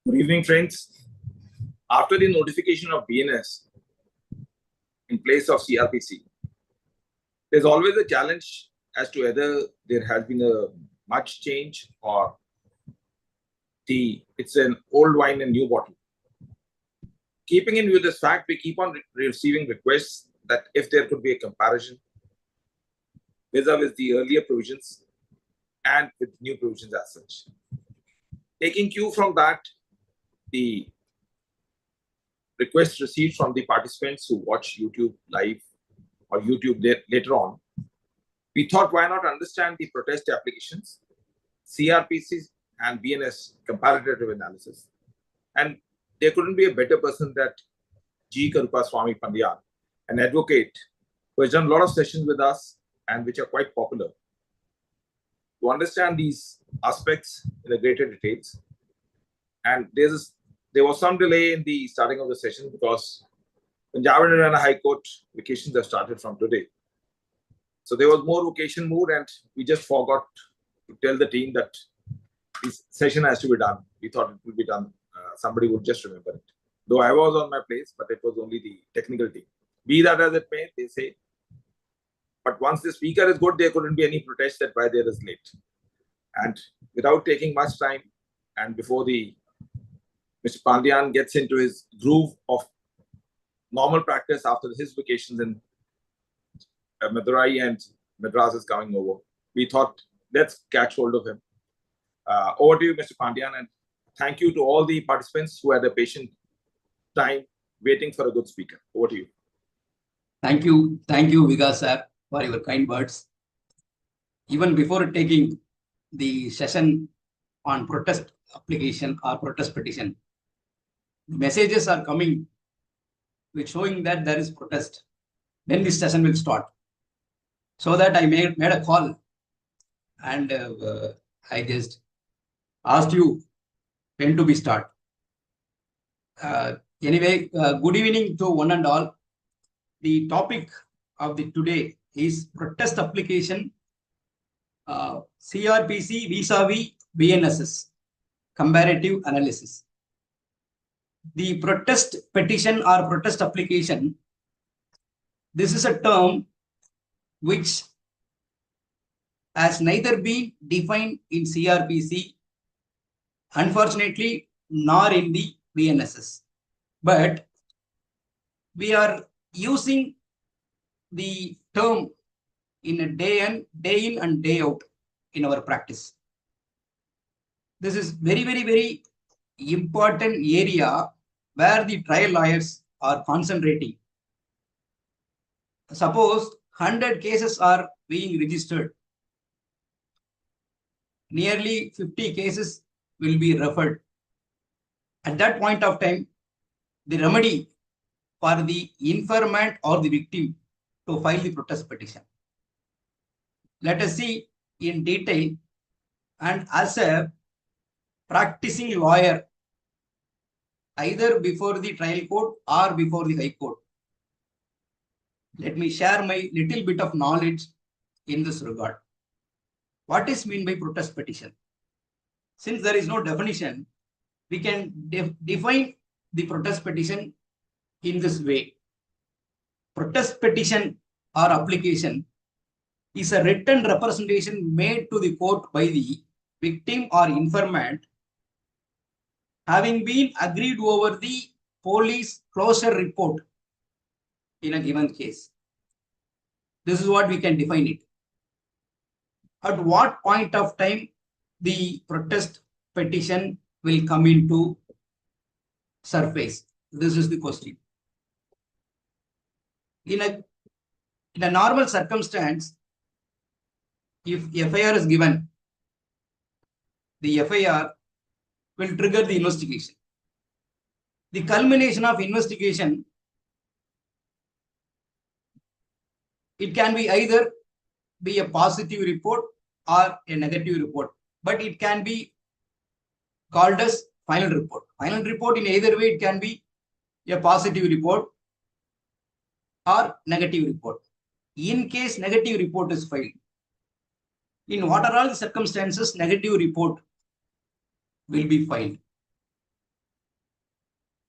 Good evening, friends. After the notification of BNS in place of CRPC, there's always a challenge as to whether there has been a much change or it's an old wine in new bottle. Keeping in view this fact, we keep on receiving requests that if there could be a comparison vis-a-vis the earlier provisions and with new provisions as such. Taking cue from that, the requests received from the participants who watch YouTube live or YouTube later on, we thought why not understand the protest applications, CRPC and Bnss Comparative analysis. And there couldn't be a better person than Crpc Pandyan, an advocate who has done a lot of sessions with us and which are quite popular, to understand these aspects in a greater details. And there was some delay in the starting of the session because Punjab and Haryana High Court vacations have started from today. So there was more vacation mood, and we just forgot to tell the team that this session has to be done. We thought it would be done. Somebody would just remember it. Though I was on my place, but it was only the technical team. Be that as it may, they say. But once the speaker is good, there couldn't be any protest that why there is late. And without taking much time, and before Mr. Pandyan gets into his groove of normal practice after his vacations in Madurai and Madras is coming over, we thought, let's catch hold of him. Over to you, Mr. Pandyan, and thank you to all the participants who had a patient time waiting for a good speaker. Over to you. Thank you, Vikas sir, for your kind words. Even before taking the session on protest application or protest petition, messages are coming which showing that there is protest. When this session will start. So that I made a call, and I just asked you when to be start. Anyway, good evening to one and all. The topic of the today is protest application CRPC vis-a-vis BNSS comparative analysis. The protest petition or protest application, this is a term which has neither been defined in CRPC, unfortunately, nor in the BNSS. But we are using the term in a day in and day out in our practice. This is very important area where the trial lawyers are concentrating. Suppose 100 cases are being registered. Nearly 50 cases will be referred. At that point of time, the remedy for the informant or the victim to file the protest petition. Let us see in detail, and as a practicing lawyer, either before the trial court or before the high court, let me share my little bit of knowledge in this regard. What is meant by protest petition? Since there is no definition, we can define the protest petition in this way. Protest petition or application is a written representation made to the court by the victim or informant, having been agreed over the police closure report in a given case. This is what we can define it. At what point of time the protest petition will come into surface? This is the question. In a normal circumstance, if FIR is given, the FIR will trigger the investigation. The culmination of investigation, it can be either be a positive report or a negative report, but it can be called as final report. Final report, in either way, it can be a positive report or negative report. In case negative report is filed, in what are all the circumstances negative report will be filed?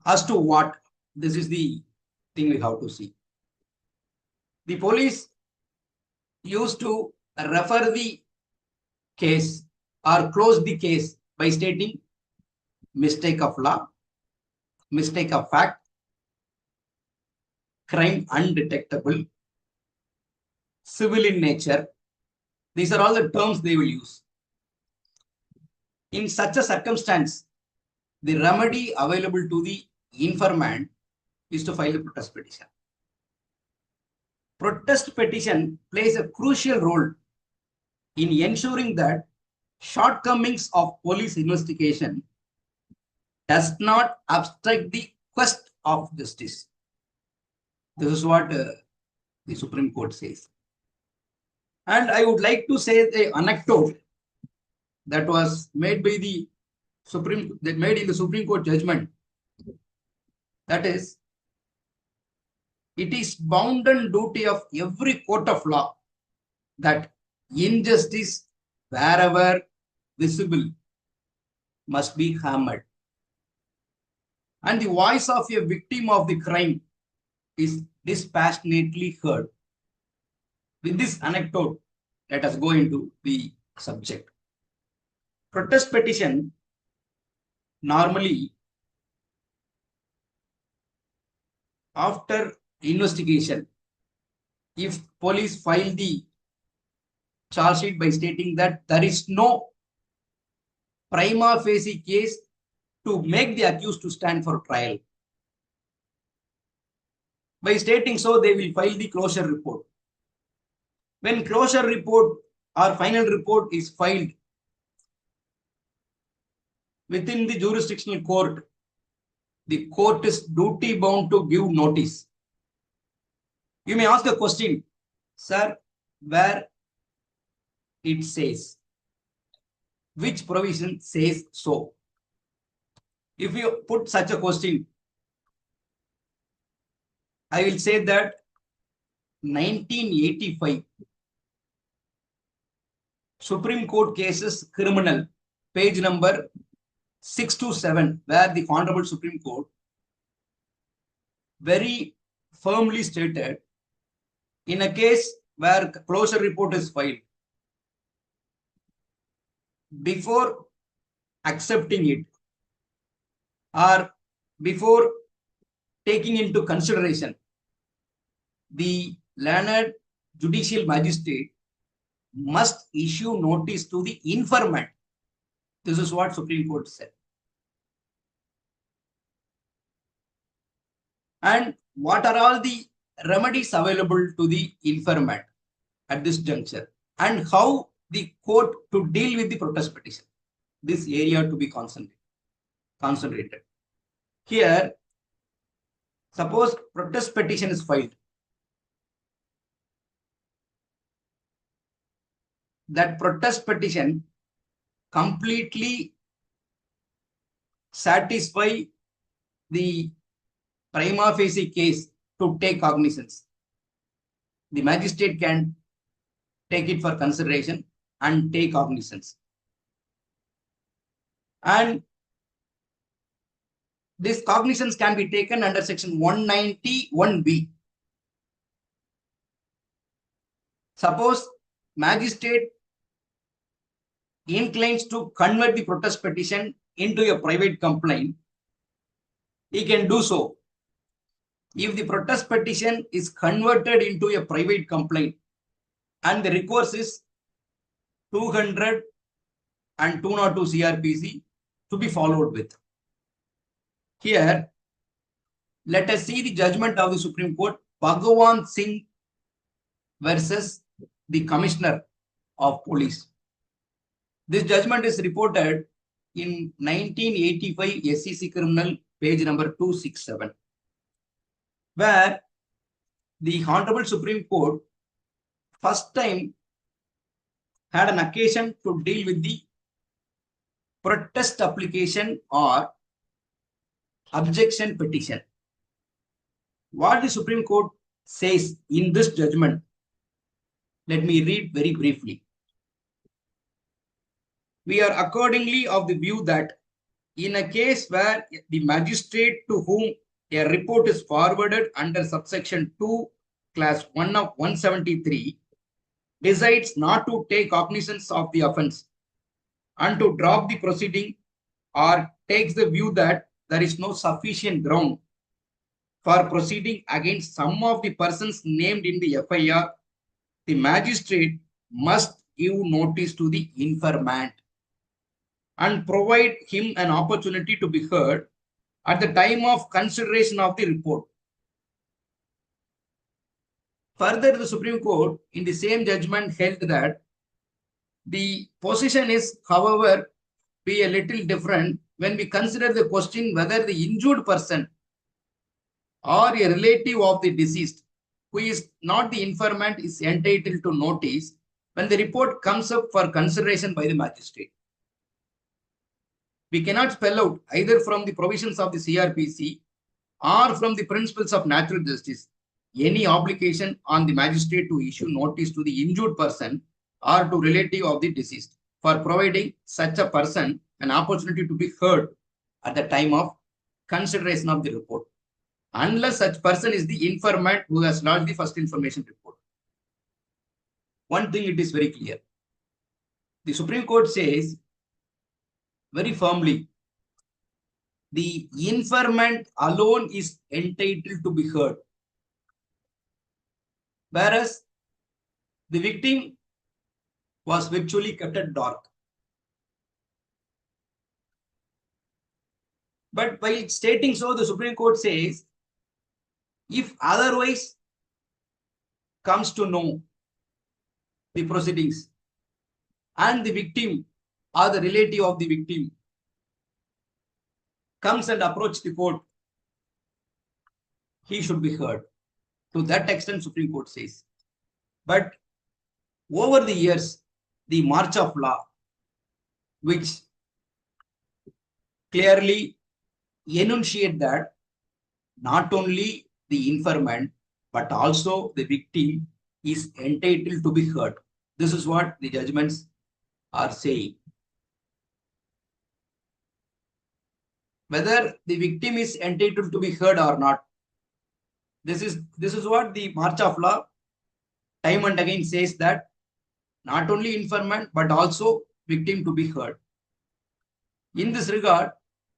As to what? This is the thing we have to see. The police used to refer the case or close the case by stating mistake of law, mistake of fact, crime undetectable, civil in nature. These are all the terms they will use. In such a circumstance, the remedy available to the informant is to file a protest petition. Protest petition plays a crucial role in ensuring that shortcomings of police investigation does not obstruct the quest of justice. This is what the Supreme Court says. And I would like to say the anecdote that was made by the made in the Supreme Court judgment. That is, it is bounden duty of every court of law that injustice wherever visible must be hammered. And the voice of a victim of the crime is dispassionately heard. With this anecdote, let us go into the subject. Protest petition normally, after investigation, if police file the charge sheet by stating that there is no prima facie case to make the accused to stand for trial, by stating so, they will file the closure report. When closure report or final report is filed within the jurisdictional court, the court is duty bound to give notice. You may ask a question, sir, where it says, which provision says so? If you put such a question, I will say that 1985 Supreme Court cases criminal, page number 6 to 7, where the Honorable Supreme Court very firmly stated, in a case where closure report is filed, before accepting it or before taking into consideration, the learned judicial magistrate must issue notice to the informant. This is what Supreme Court said. And what are all the remedies available to the informant at this juncture, and how the court to deal with the protest petition? This area to be concentrated. Here, suppose protest petition is filed. That protest petition completely satisfy the prima facie case to take cognizance. The magistrate can take it for consideration and take cognizance. And this cognizance can be taken under section 191B. Suppose magistrate inclines to convert the protest petition into a private complaint, he can do so. If the protest petition is converted into a private complaint and the recourse is 200 and 202 CRPC to be followed with. Here, let us see the judgment of the Supreme Court, Bhagawan Singh versus the Commissioner of Police. This judgment is reported in 1985 SEC Criminal, page number 267, where the Honorable Supreme Court first time had an occasion to deal with the protest application or objection petition. What the Supreme Court says in this judgment, let me read very briefly. We are accordingly of the view that in a case where the magistrate to whom a report is forwarded under subsection 2, class 1 of 173 decides not to take cognizance of the offense and to drop the proceeding, or takes the view that there is no sufficient ground for proceeding against some of the persons named in the FIR, the magistrate must give notice to the informant and provide him an opportunity to be heard at the time of consideration of the report. Further, the Supreme Court in the same judgment held that the position is, however, be a little different when we consider the question whether the injured person or a relative of the deceased who is not the informant is entitled to notice when the report comes up for consideration by the magistrate. We cannot spell out either from the provisions of the CRPC or from the principles of natural justice any obligation on the magistrate to issue notice to the injured person or to relative of the deceased for providing such a person an opportunity to be heard at the time of consideration of the report, unless such person is the informant who has lodged the first information report. One thing it is very clear. The Supreme Court says very firmly, the informant alone is entitled to be heard, whereas the victim was virtually kept at dark. But by stating so, the Supreme Court says, if otherwise comes to know the proceedings and the victim or the relative of the victim comes and approaches the court, he should be heard. To that extent, Supreme Court says. But over the years, the march of law, which clearly enunciate that not only the informant, but also the victim is entitled to be heard. This is what the judgments are saying. Whether the victim is entitled to be heard or not, this is what the march of law time and again says, that not only informant but also victim to be heard. In this regard,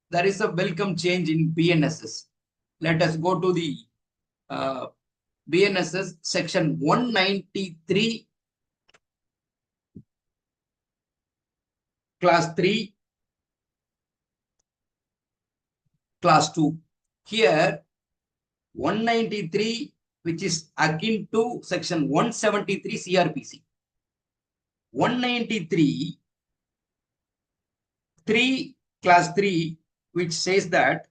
there is a welcome change in BNSS. Let us go to the BNSS section 193, class 3, class 2. Here, 193, which is akin to section 173 CRPC. 193, 3, class 3, which says that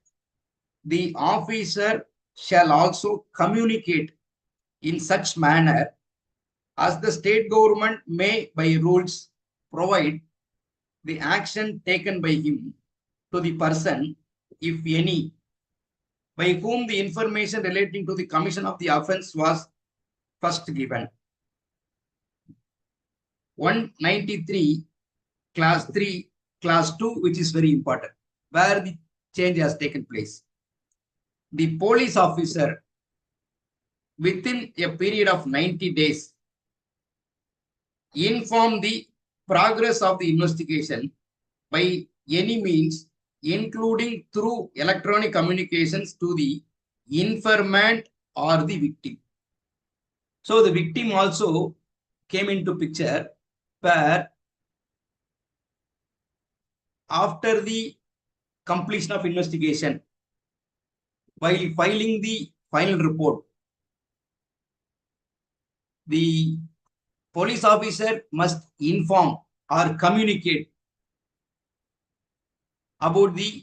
the officer shall also communicate in such manner as the state government may by rules provide the action taken by him to the person, if any, by whom the information relating to the commission of the offense was first given. 193, class 3, class 2, which is very important, where the change has taken place. The police officer, within a period of 90 days, inform the progress of the investigation by any means, including through electronic communications, to the informant or the victim. So the victim also came into picture, where after the completion of investigation, while filing the final report, the police officer must inform or communicate about the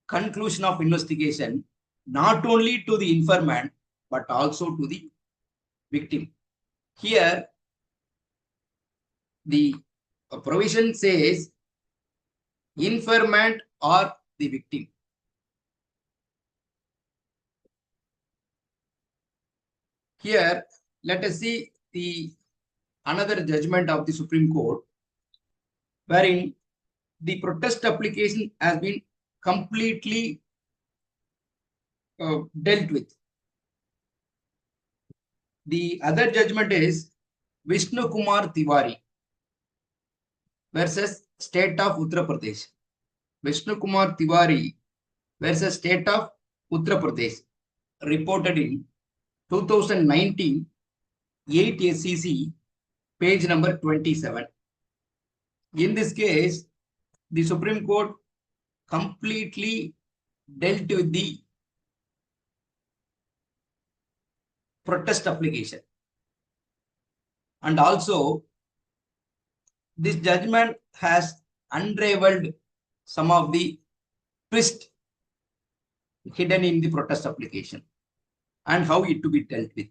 conclusion of investigation, not only to the informant, but also to the victim. Here, the provision says informant or the victim. Here, let us see the another judgment of the Supreme Court, wherein the protest application has been completely dealt with. The other judgment is Vishnu Kumar Tiwari versus State of Uttar Pradesh. Vishnu Kumar Tiwari versus State of Uttar Pradesh, reported in 2019 8 SEC, page number 27. In this case, the Supreme Court completely dealt with the protest application. And also, this judgment has unraveled some of the twists hidden in the protest application and how it to be dealt with.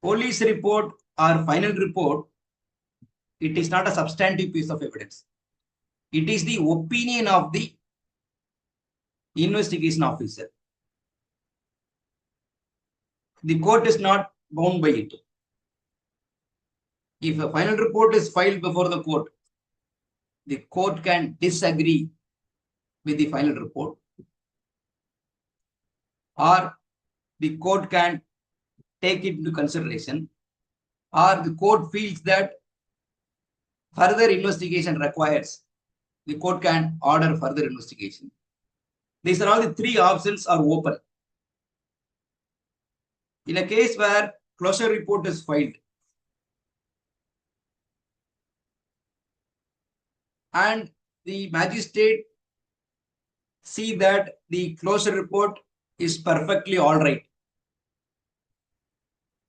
Police report or final report, it is not a substantive piece of evidence. It is the opinion of the investigation officer. The court is not bound by it. If a final report is filed before the court can disagree with the final report, or the court can take it into consideration, or the court feels that further investigation requires, the court can order further investigation. These are all the three options are open. In a case where closure report is filed and the magistrate see that the closure report is perfectly all right,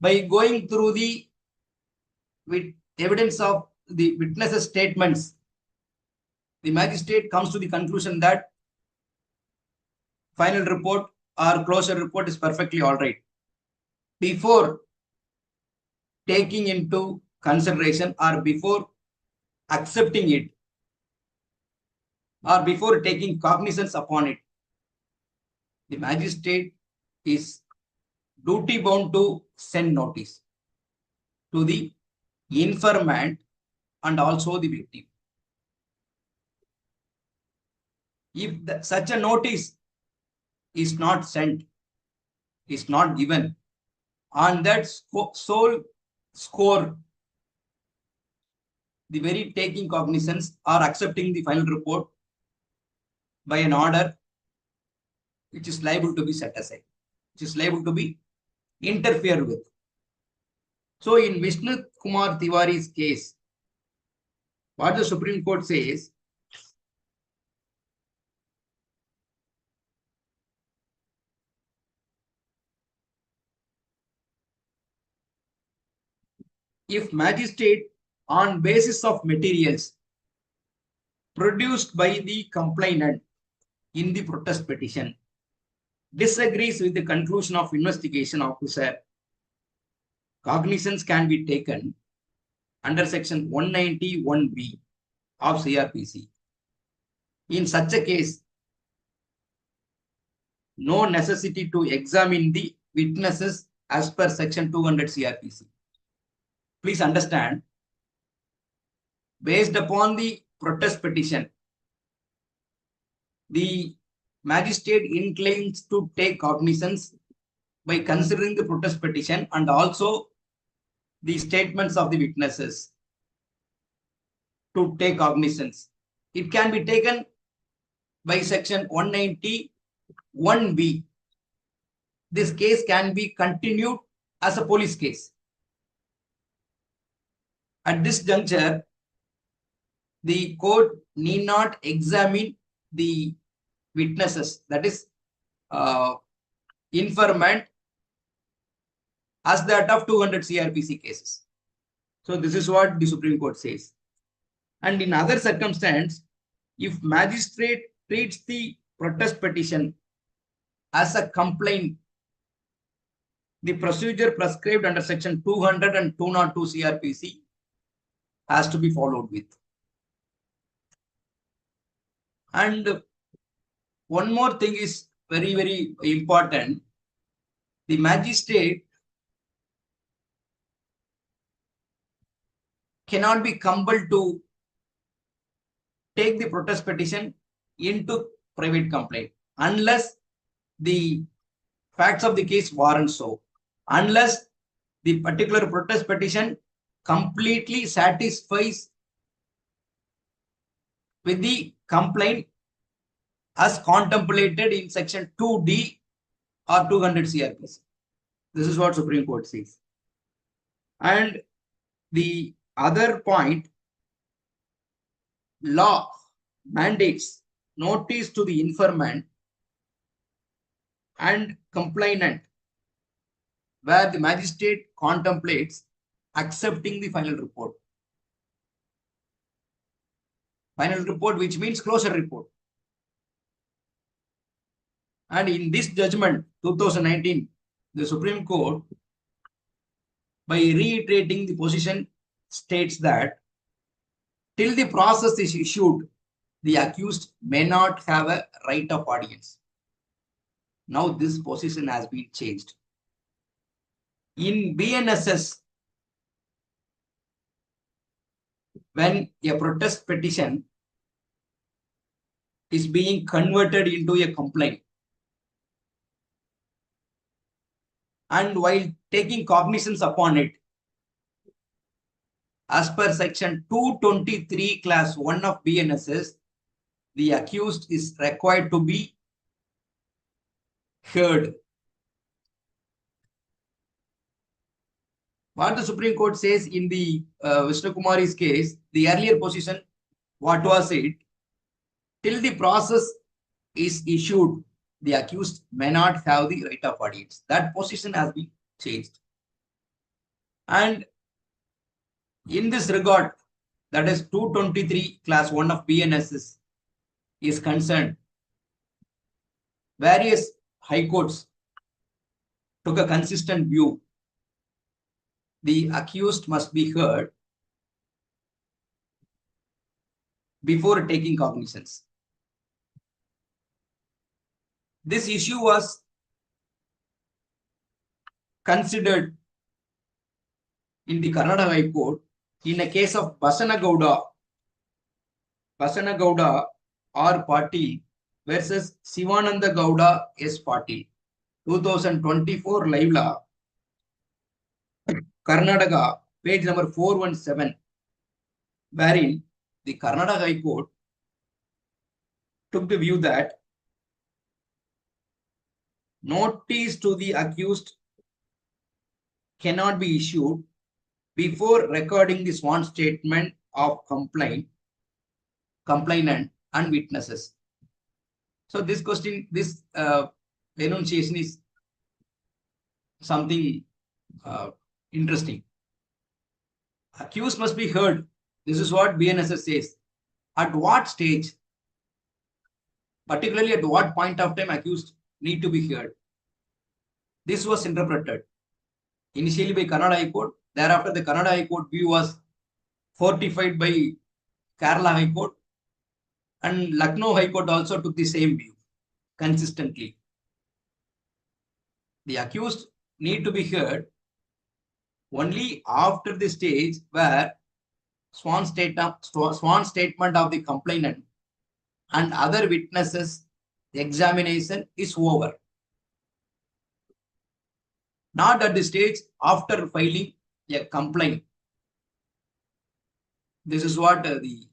by going through the evidence of the witnesses' statements, the magistrate comes to the conclusion that final report or closure report is perfectly all right. Before taking into consideration or before accepting it or before taking cognizance upon it, the magistrate is duty bound to send notice to the informant and also the victim. If such a notice is not sent, is not given, on that sole score, the very taking cognizance or accepting the final report by an order, which is liable to be set aside, which is liable to be interfered with. So in Vishnu Kumar Tiwari's case, what the Supreme Court says, if magistrate on basis of materials produced by the complainant in the protest petition disagrees with the conclusion of investigation officer, cognizance can be taken under section 191B of CRPC. In such a case, no necessity to examine the witnesses as per section 200 CRPC. Please understand, based upon the protest petition, the magistrate inclines to take cognizance by considering the protest petition and also the statements of the witnesses to take cognizance. It can be taken by section 191B. This case can be continued as a police case. At this juncture, the court need not examine the witnesses, that is informant, as that of 200 CRPC cases. So this is what the Supreme Court says. And in other circumstance, if magistrate treats the protest petition as a complaint, the procedure prescribed under section 200 and 202 CRPC has to be followed with. And one more thing is very, very important. The magistrate cannot be compelled to take the protest petition into private complaint unless the facts of the case warrant so, unless the particular protest petition completely satisfies with the complaint as contemplated in section 2D or 200 CRPC. This is what Supreme Court says. And the other point, law mandates notice to the informant and complainant where the magistrate contemplates accepting the final report. Final report, which means closure report. And in this judgment, 2019, the Supreme Court, by reiterating the position, states that till the process is issued, the accused may not have a right of audience. Now this position has been changed. In BNSS, when a protest petition is being converted into a complaint, and while taking cognizance upon it, as per section 223 class 1 of BNSS, the accused is required to be heard. What the Supreme Court says in the Vishnu Kumari's case, the earlier position, what was it? Till the process is issued, the accused may not have the right of audience. That position has been changed. And in this regard, that is 223 class 1 of BNSS is concerned, various high courts took a consistent view. The accused must be heard before taking cognizance. This issue was considered in the Karnataka High Court in a case of Basanagowda R. Patil versus Sivananda Gowda S. Patil, 2024 live law, Karnataka, page number 417, wherein the Karnataka High Court took the view that notice to the accused cannot be issued before recording the sworn statement of complainant and witnesses. So this question, this enunciation is something interesting. Accused must be heard. This is what BNSS says. At what stage, particularly at what point of time accused need to be heard? This was interpreted initially by Kannada High Court. Thereafter, the Kannada High Court view was fortified by Kerala High Court, and Lucknow High Court also took the same view consistently. The accused need to be heard only after the stage where sworn statement of the complainant and other witnesses examination is over. Not at the stage after filing a complaint. This is what the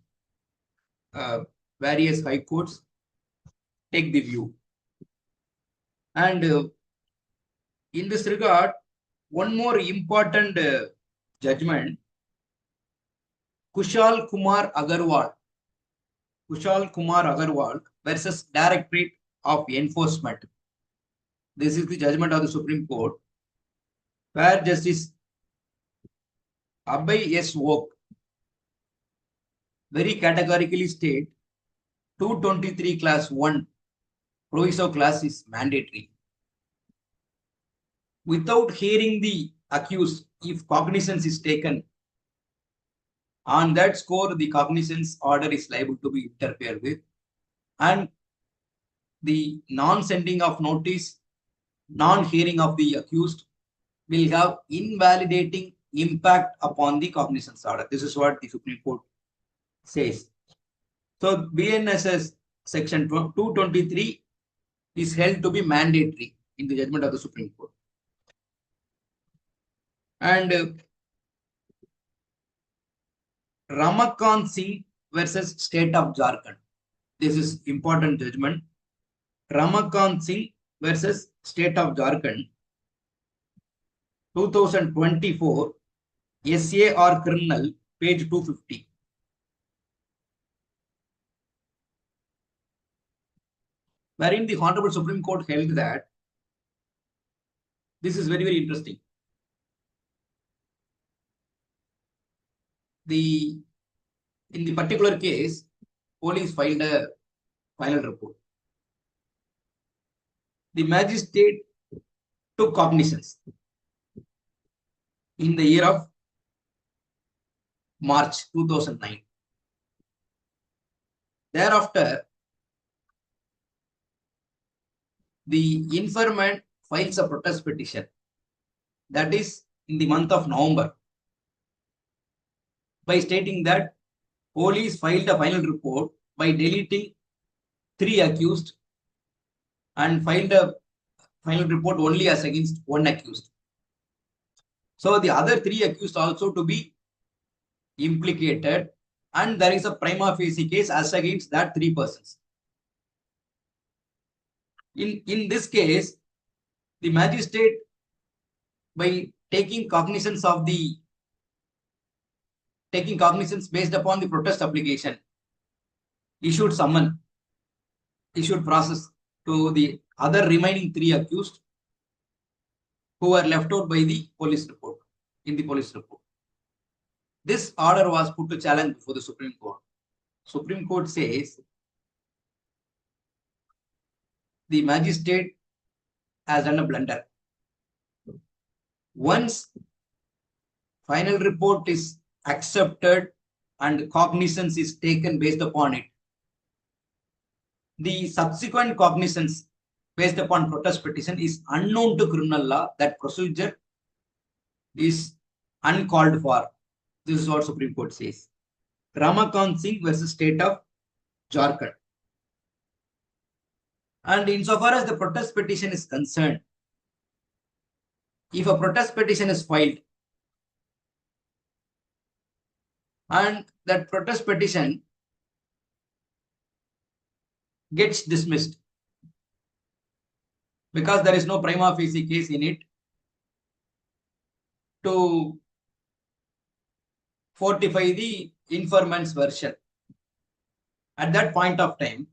various high courts take the view. And in this regard, one more important judgment, Kushal Kumar Agarwal versus Directorate of Enforcement. This is the judgment of the Supreme Court, where Justice Abhay S. Oak very categorically state 223 class 1 proviso class is mandatory. Without hearing the accused, if cognizance is taken, on that score, the cognizance order is liable to be interfered with, and the non-sending of notice, non-hearing of the accused will have invalidating impact upon the cognizance order. This is what the Supreme Court says. So BNSS section 223 is held to be mandatory in the judgment of the Supreme Court. And Ramakant Singh versus State of Jharkhand. This is important judgment. Ramakant Singh versus State of Jharkhand, 2024, SAR criminal, page 250. Wherein the Honorable Supreme Court held that this is very, very interesting. In the particular case, police filed a final report. The magistrate took cognizance in the year of March 2009. Thereafter, the informant files a protest petition, that is in the month of November, by stating that police filed a final report by deleting 3 accused and filed a final report only as against 1 accused. So the other 3 accused also to be implicated, and there is a prima facie case as against that 3 persons. In this case, the magistrate, by taking cognizance based upon the protest application, issued summon, issued process to the other remaining 3 accused who were left out by the police report, in the police report. This order was put to challenge before the Supreme Court. Supreme Court says the magistrate has done a blunder. Once final report is accepted and cognizance is taken based upon it, the subsequent cognizance based upon protest petition is unknown to criminal law. That procedure is uncalled for. This is what Supreme Court says. Ramakant Singh versus State of Jharkhand. And insofar as the protest petition is concerned, if a protest petition is filed and that protest petition gets dismissed because there is no prima facie case in it to fortify the informant's version, at that point of time,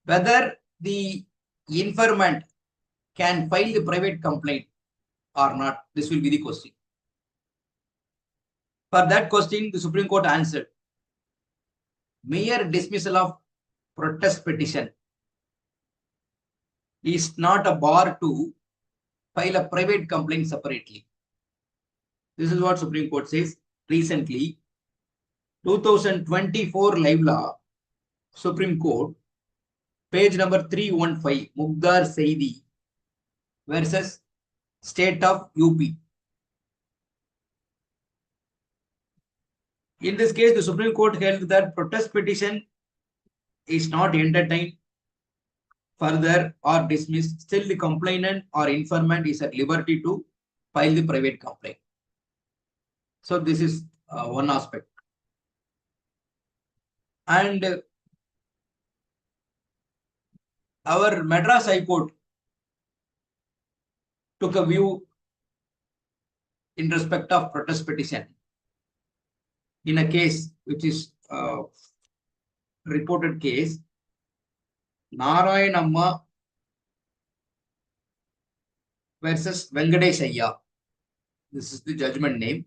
whether the informant can file the private complaint or not, this will be the question. For that question, the Supreme Court answered, mere dismissal of protest petition is not a bar to file a private complaint separately. This is what Supreme Court says. Recently, 2024 live law, Supreme Court, page number 315, Mugdar Saidi versus State of UP. In this case, the Supreme Court held that protest petition is not entertained further or dismissed. Still, the complainant or informant is at liberty to file the private complaint. So this is one aspect. And our Madras High Court took a view in respect of protest petition in a case which is reported case, Narayanamma versus Venkadeshayya. This is the judgment name.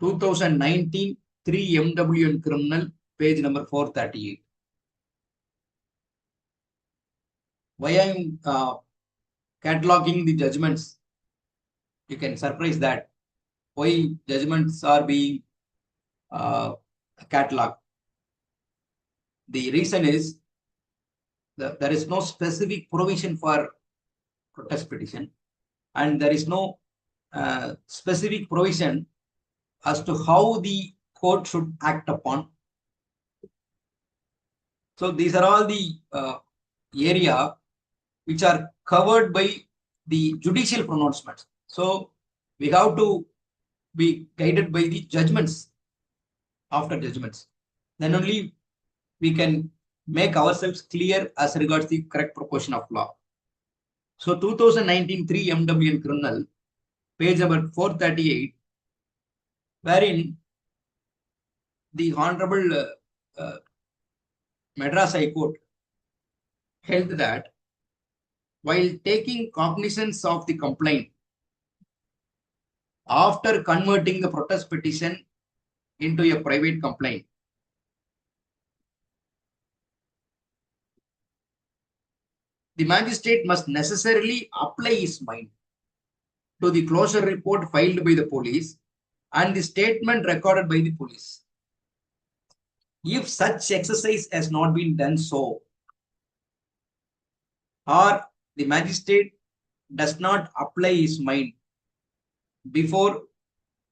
2019 3 MWN criminal, page number 438. Why I am cataloging the judgments? You can surprise that. Why judgments are being cataloged? The reason is that there is no specific provision for protest petition, and there is no specific provision as to how the court should act upon So these are all the area which are covered by the judicial pronouncements. So we have to be guided by the judgments after judgments. Then only we can make ourselves clear as regards the correct proportion of law. So 2019 3 MWN criminal, page number 438, wherein the Honorable Madras High Court held that while taking cognizance of the complaint after converting the protest petition into a private complaint, the magistrate must necessarily apply his mind to the closure report filed by the police and the statement recorded by the police. If such exercise has not been done so, or the magistrate does not apply his mind before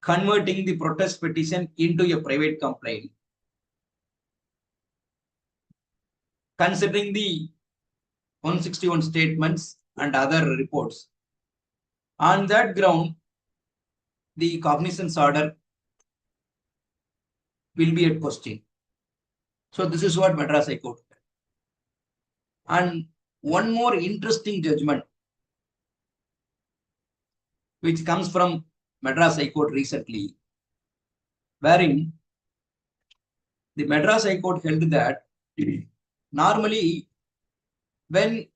converting the protest petition into a private complaint, considering the 161 statements and other reports, on that ground, the cognizance order will be at question. So this is what Madras High Court. And one more interesting judgment which comes from Madras High Court recently, wherein the Madras High Court held that normally when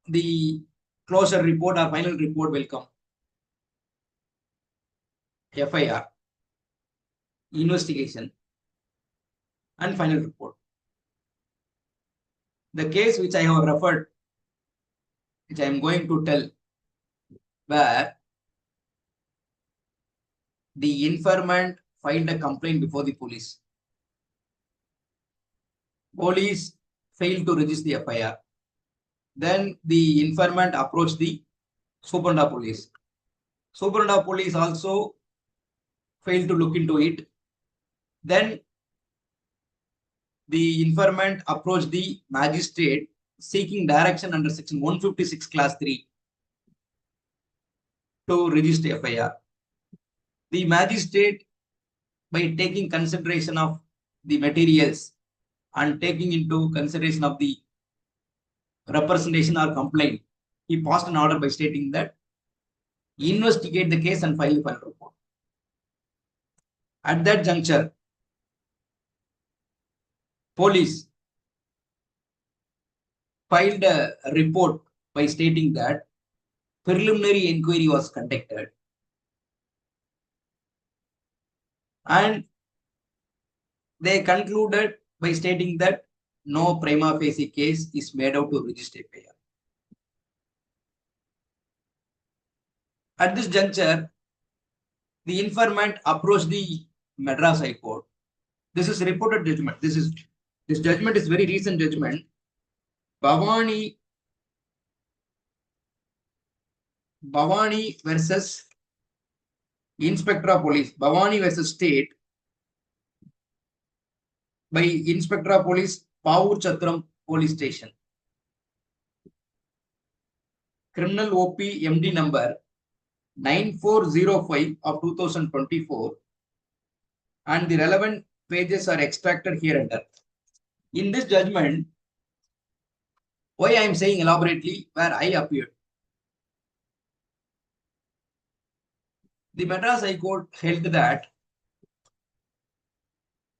the closure report or final report will come, FIR, investigation, and final report. The case which I have referred, which I am going to tell, where the informant filed a complaint before the police. Police failed to register the FIR. Then the informant approached the Superintendent of Police. Superintendent of Police also failed to look into it. Then the informant approached the magistrate seeking direction under section 156 class 3 to register FIR. The magistrate, by taking consideration of the materials and taking into consideration of the representation or complaint, he passed an order by stating that investigate the case and file the final report. At that juncture, police filed a report by stating that preliminary inquiry was conducted and they concluded by stating that no prima facie case is made out to register FIR. At this juncture, the informant approached the Madras High Court. This is reported judgment. This judgment is very recent judgment. Bhavani versus Inspector of Police. Bhavani versus State by Inspector of Police, Pavur Chatram Police Station. Criminal OP MD number 9405 of 2024, and the relevant pages are extracted here under. In this judgment, why I am saying elaborately where I appeared. The Madras High Court held that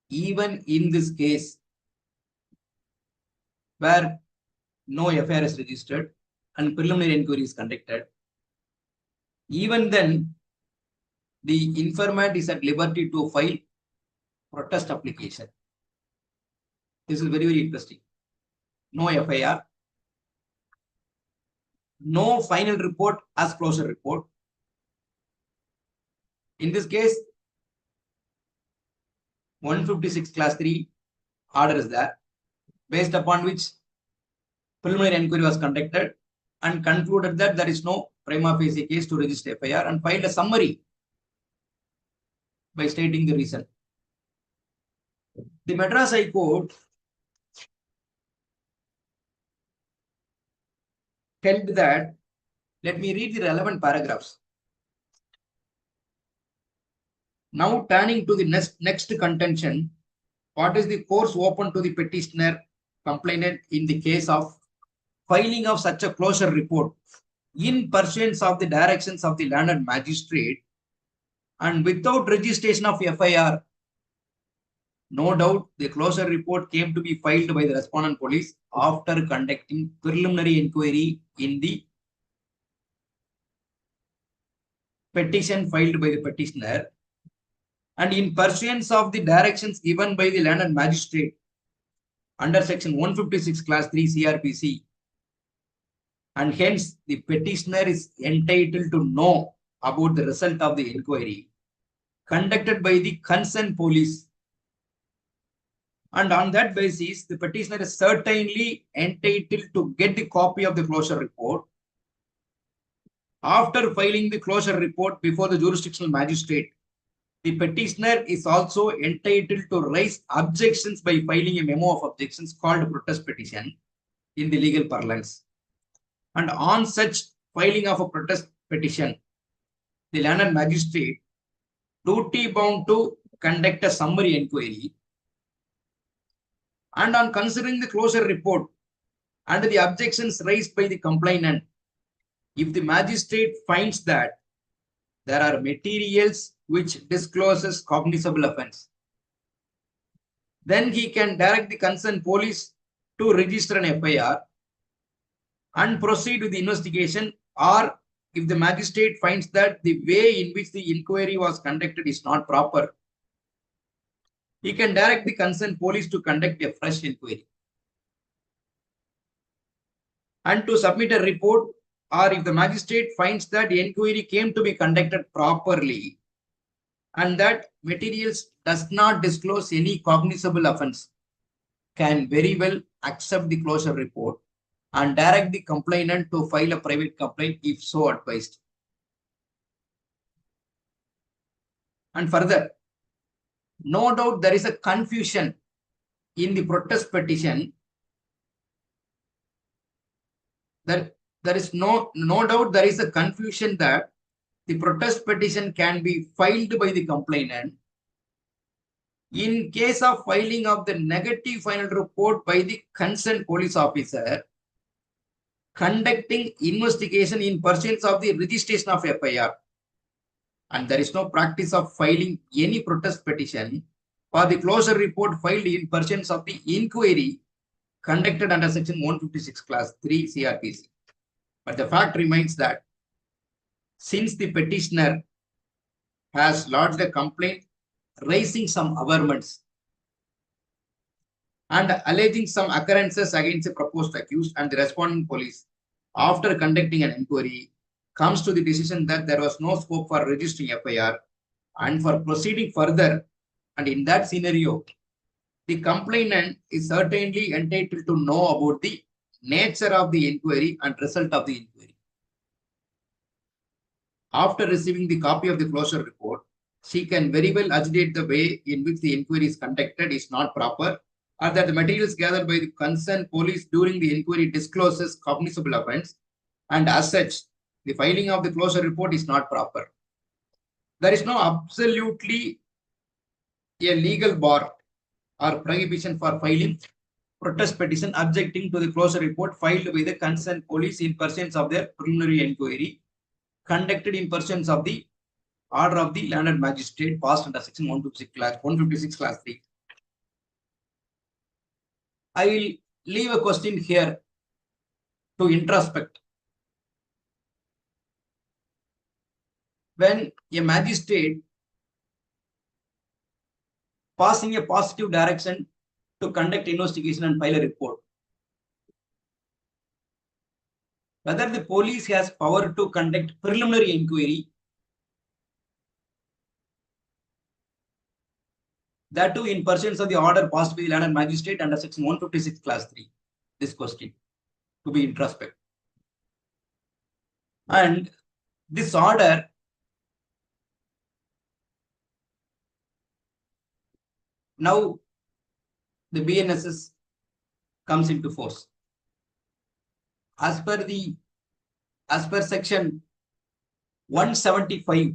even in this case where no FIR is registered and preliminary inquiry is conducted, even then the informant is at liberty to file protest application. This is very, very interesting. No FIR, no final report as closure report. In this case, 156 class 3 order is there, based upon which preliminary inquiry was conducted and concluded that there is no prima facie case to register FIR and filed a summary by stating the reason. The Madras High Court held that, let me read the relevant paragraphs. Now turning to the next contention, what is the course open to the petitioner complainant in the case of filing of such a closure report in pursuance of the directions of the learned magistrate and without registration of FIR? No doubt the closure report came to be filed by the respondent police after conducting preliminary inquiry in the petition filed by the petitioner and in pursuance of the directions given by the learned magistrate under section 156 class 3 CRPC, and hence the petitioner is entitled to know about the result of the inquiry conducted by the concerned police, and on that basis the petitioner is certainly entitled to get the copy of the closure report after filing the closure report before the jurisdictional magistrate. The petitioner is also entitled to raise objections by filing a memo of objections called protest petition in the legal parlance. And on such filing of a protest petition, the learned magistrate duty bound to conduct a summary inquiry, and on considering the closure report and the objections raised by the complainant, if the magistrate finds that there are materials which discloses cognizable offense, then he can direct the concerned police to register an FIR and proceed with the investigation, or if the magistrate finds that the way in which the inquiry was conducted is not proper, he can direct the concerned police to conduct a fresh inquiry and to submit a report, or if the magistrate finds that the inquiry came to be conducted properly and that materials does not disclose any cognizable offense, can very well accept the closure report and direct the complainant to file a private complaint if so advised. And further, no doubt there is a confusion in the protest petition. There is no doubt there is a confusion that the protest petition can be filed by the complainant in case of filing of the negative final report by the concerned police officer conducting investigation in pursuance of the registration of FIR. And there is no practice of filing any protest petition for the closure report filed in pursuance of the inquiry conducted under section 156 class 3 CRPC. But the fact remains that since the petitioner has lodged a complaint raising some averments and alleging some occurrences against the proposed accused, and the responding police, after conducting an inquiry, comes to the decision that there was no scope for registering FIR and for proceeding further, and in that scenario, the complainant is certainly entitled to know about the nature of the inquiry and result of the inquiry. After receiving the copy of the closure report, she can very well agitate the way in which the inquiry is conducted is not proper, or that the materials gathered by the concerned police during the inquiry discloses cognizable offense, and as such, the filing of the closure report is not proper. There is no absolutely a legal bar or prohibition for filing protest petition objecting to the closure report filed by the concerned police in pursuance of their preliminary inquiry conducted in pursuance of the order of the learned magistrate passed under section 156 class 3. I will leave a question here to introspect. When a magistrate passing a positive direction to conduct investigation and file a report, whether the police has power to conduct preliminary inquiry, that too in pursuance of the order passed by the learned magistrate under section 156 class 3. This question to be introspect. And this order now the BNSS comes into force. As per the as per section 175,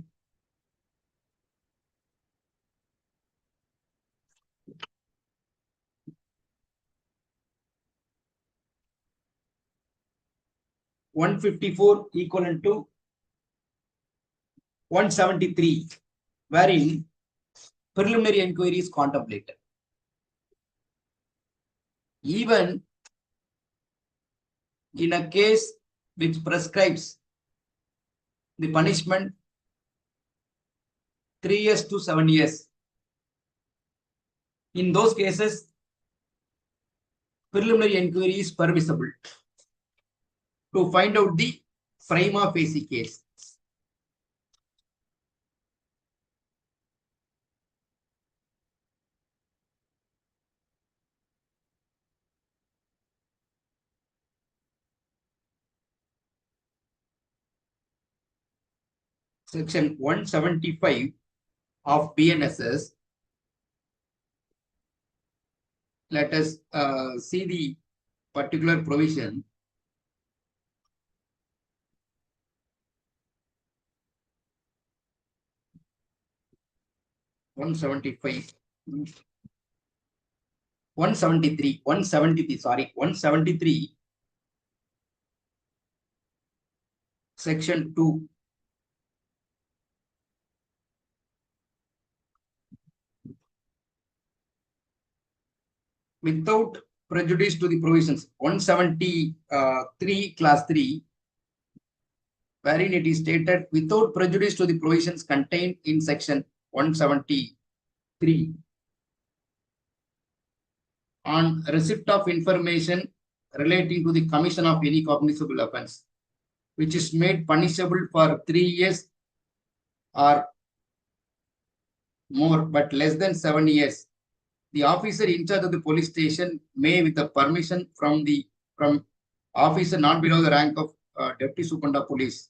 (154) equivalent to 173, wherein preliminary inquiry is contemplated. Even in a case which prescribes the punishment 3 years to 7 years, in those cases, preliminary inquiry is permissible to find out the prima facie case. Section 175 of BNSS. Let us see the particular provision. One 173, section 2. Without prejudice to the provisions, 173 class 3, wherein it is stated without prejudice to the provisions contained in section 173 on receipt of information relating to the commission of any cognizable offense, which is made punishable for 3 years or more, but less than 7 years. The officer in charge of the police station may, with the permission from officer not below the rank of deputy superintendent of police,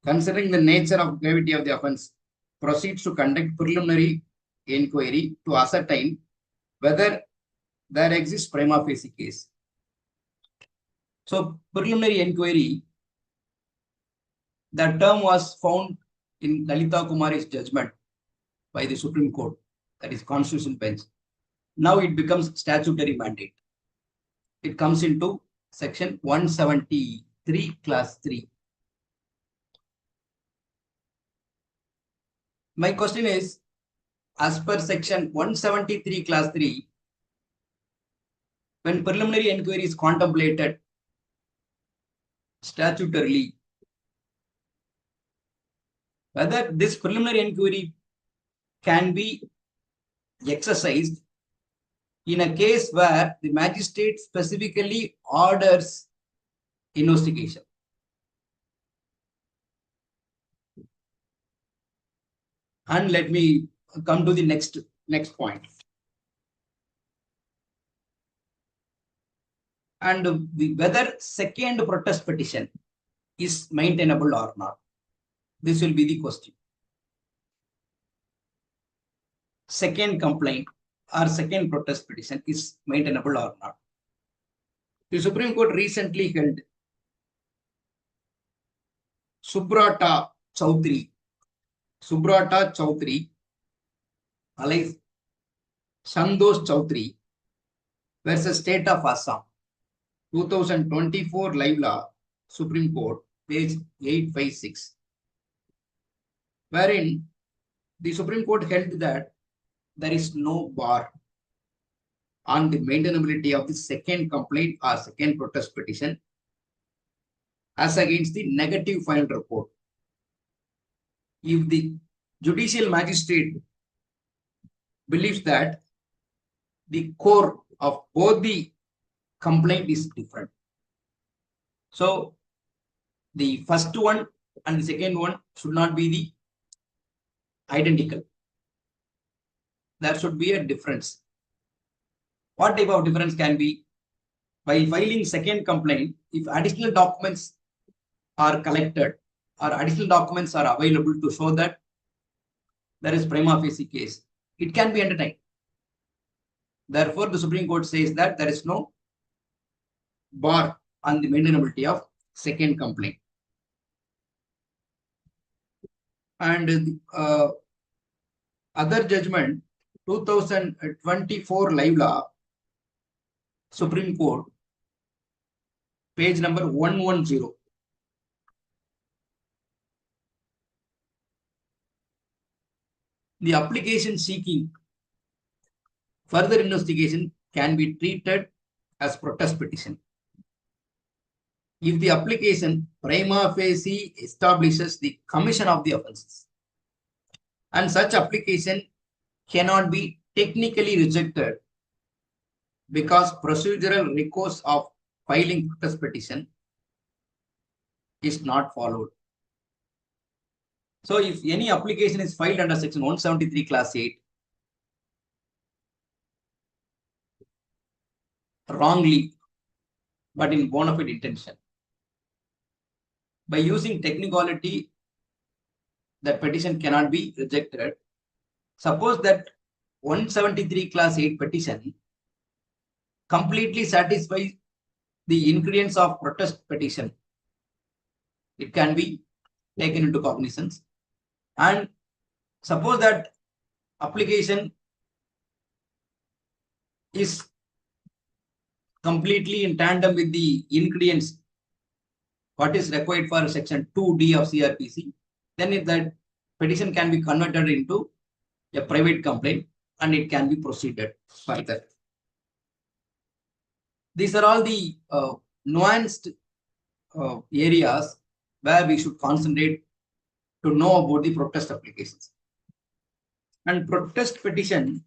considering the nature of gravity of the offense, proceeds to conduct preliminary inquiry to ascertain whether there exists prima facie case. So, preliminary inquiry, that term was found in Lalita Kumari's judgment by the Supreme Court, that is Constitutional Bench. Now it becomes statutory mandate. It comes into section 173 class 3. My question is, as per section 173 class 3, when preliminary inquiry is contemplated statutorily, whether this preliminary inquiry can be exercised in a case where the magistrate specifically orders investigation. And let me come to the next point. And whether second protest petition is maintainable or not. This will be the question. Second complaint or second protest petition is maintainable or not. The Supreme Court recently held Subrata Chowdhury, alias Santosh Chowdhury versus State of Assam, 2024 live law, Supreme Court, page 856, wherein the Supreme Court held that there is no bar on the maintainability of the second complaint or second protest petition as against the negative final report. If the judicial magistrate believes that the core of both the complaint is different. So the first one and the second one should not be the identical. There should be a difference. What type of difference can be? By filing second complaint, if additional documents are collected or additional documents are available to show that there is prima facie case, it can be entertained. Therefore, the Supreme Court says that there is no bar on the maintainability of second complaint. And other judgment, 2024 live law, Supreme Court, page number 110. The application seeking further investigation can be treated as protest petition if the application prima facie establishes the commission of the offences, and such application cannot be technically rejected because procedural recourse of filing protest petition is not followed. So if any application is filed under section 173 class 8 wrongly but in bona fide intention, by using technicality, that petition cannot be rejected. Suppose that 173 class 8 petition completely satisfies the ingredients of protest petition, it can be taken into cognizance. And suppose that application is completely in tandem with the ingredients what is required for section 2D of CRPC, then if that petition can be converted into a private complaint and it can be proceeded further. These are all the nuanced areas where we should concentrate to know about the protest applications. And protest petition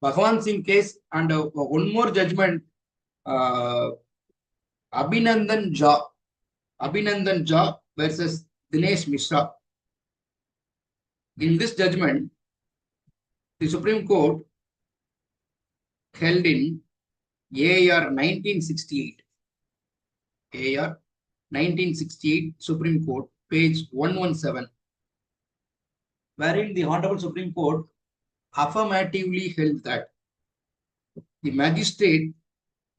Bhagwan Singh case and one more judgment, Abhinandan Jha versus Dinesh Mishra. In this judgment, the Supreme Court held in AR 1968, AR 1968 Supreme Court, page 117, wherein the Honorable Supreme Court affirmatively held that the magistrate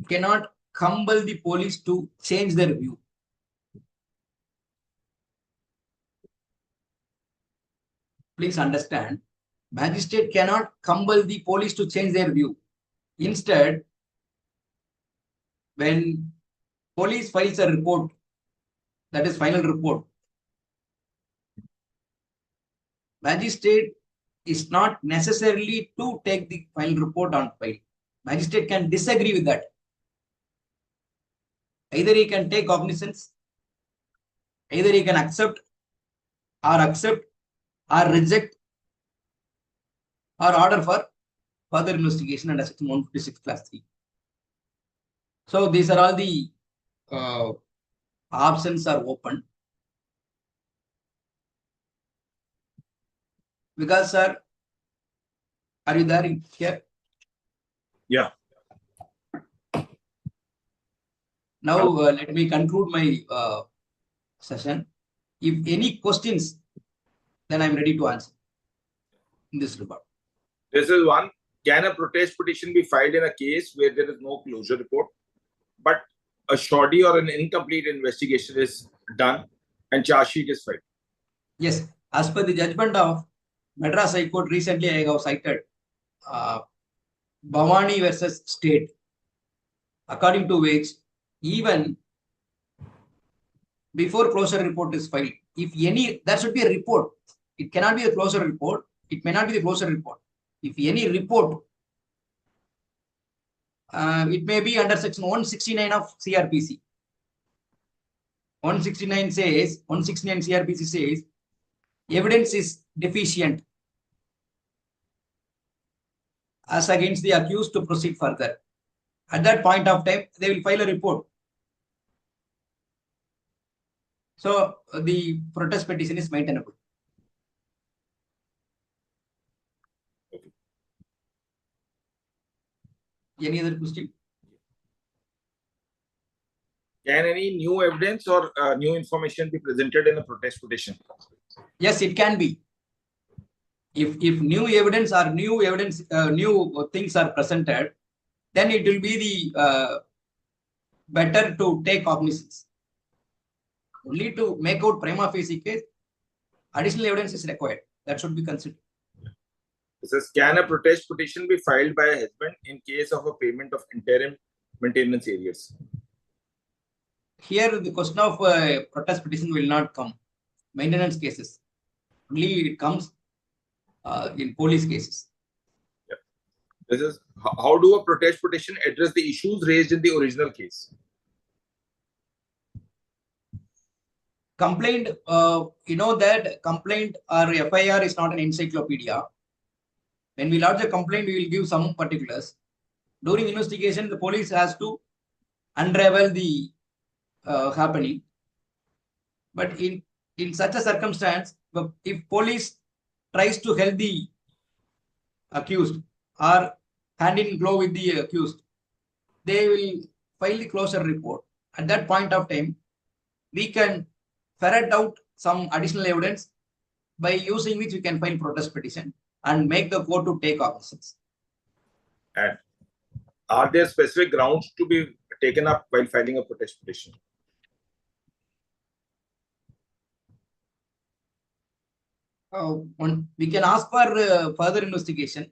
cannot compel the police to change their view. Please understand, magistrate cannot compel the police to change their view. Instead, when police files a report, that is final report, magistrate is not necessarily to take the final report on file. Magistrate can disagree with that. Either he can take cognizance, either he can accept or reject or order for further investigation under section 156 class 3. So these are all the options are open. Because sir, are you there here? Yeah. Now let me conclude my session. If any questions, then I'm ready to answer in this regard. This is one. Can a protest petition be filed in a case where there is no closure report, but a shoddy or an incomplete investigation is done and charge sheet is filed? Yes, as per the judgment of Madras High Court recently, I have cited Bhavani versus State, according to which even before closure report is filed, if any, there should be a report. It cannot be a closure report. It may not be the closure report. If any report, it may be under section 169 of CRPC. 169 CRPC says, evidence is deficient as against the accused to proceed further. At that point of time, they will file a report. So the protest petition is maintainable. Any other question? Can any new evidence or new information be presented in a protest petition? Yes, it can be. If new evidence or new things are presented, then it will be the better to take cognizance. Only to make out prima facie case, additional evidence is required. That should be considered. It says, can a protest petition be filed by a husband in case of a payment of interim maintenance areas? Here, the question of protest petition will not come. Maintenance cases. Only it comes in police cases. Yeah. This is, how do a protest petition address the issues raised in the original case? Complaint, you know that complaint or FIR is not an encyclopedia. When we lodge a complaint, we will give some particulars. During investigation, the police has to unravel the happening. But in such a circumstance, if police tries to help the accused or hand in glove with the accused, they will file the closure report. At that point of time, we can ferret out some additional evidence by using which we can file protest petition and make the court to take cognizance. And are there specific grounds to be taken up while filing a protest petition? We can ask for further investigation,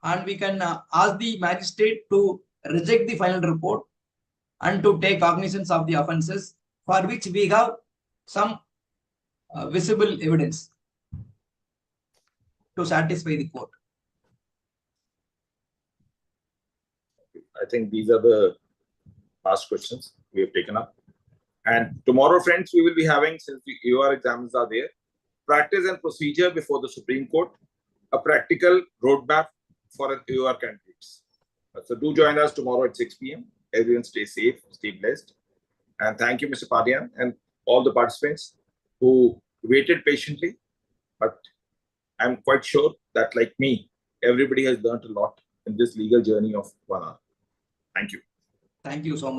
and we can ask the magistrate to reject the final report and to take cognizance of the offences for which we have some visible evidence to satisfy the court. I think these are the last questions we have taken up. And tomorrow, friends, we will be having, since the EOR exams are there, practice and procedure before the Supreme Court, a practical roadmap for an EOR candidates. So do join us tomorrow at 6 p.m. Everyone stay safe, stay blessed. And thank you, Mr. Padian, and all the participants who waited patiently. But I'm quite sure that, like me, everybody has learned a lot in this legal journey of 1 hour. Thank you. Thank you so much.